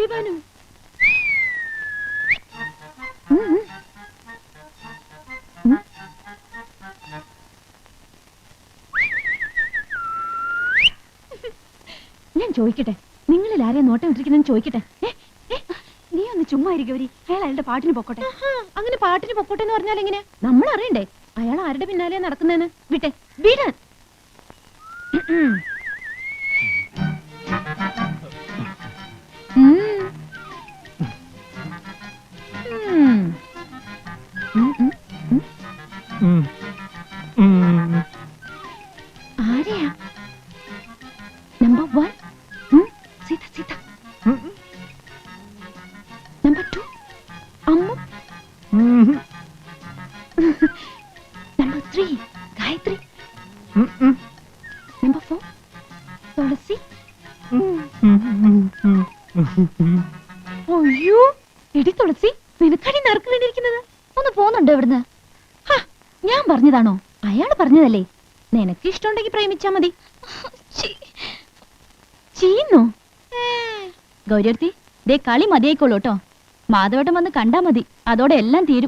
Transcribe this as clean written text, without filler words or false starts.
ദീപാനു. ഞാൻ ചോദിക്കട്ടെ, നിങ്ങളിൽ ആരെയും നോട്ടം ഇട്ടിരിക്കുന്നെന്ന് ചോദിക്കട്ടെ. നീ ഒന്ന് ചുമ്മാ ഗൗരി, അയാൾ അയാളുടെ പാട്ടിന് പൊക്കോട്ടെ. അങ്ങനെ പാട്ടിന് പൊക്കോട്ടെ എന്ന് പറഞ്ഞാൽ എങ്ങനെ? നമ്മൾ അറിയണ്ടേ അയാൾ ആരുടെ പിന്നാലെ നടക്കുന്നതെന്ന്. വിട്ടെ, വീടാൻ. ആരെയാ? Number 1 Sita Sita. Number 2 Ammu. Number 3 Gayathri. Number 4 Thulasi. അയ്യോ എടി തുളസി, നിനക്കടി നറുക്ക് വേണ്ടിയിരിക്കുന്നത്. ഒന്ന് പോന്നുണ്ടോ ഇവിടുന്ന്? ഞാൻ പറഞ്ഞതാണോ? അയാൾ പറഞ്ഞതല്ലേ. നിനക്ക് ഇഷ്ടമുണ്ടെങ്കിൽ പ്രേമിച്ചാ മതി. ചീന്നോ? ഗൗരിയർത്തി, ദേ കളി മതിയായിക്കോളൂ കേട്ടോ. മാധവേട്ടൻ വന്ന് കണ്ടാ മതി, അതോടെ എല്ലാം തീരും.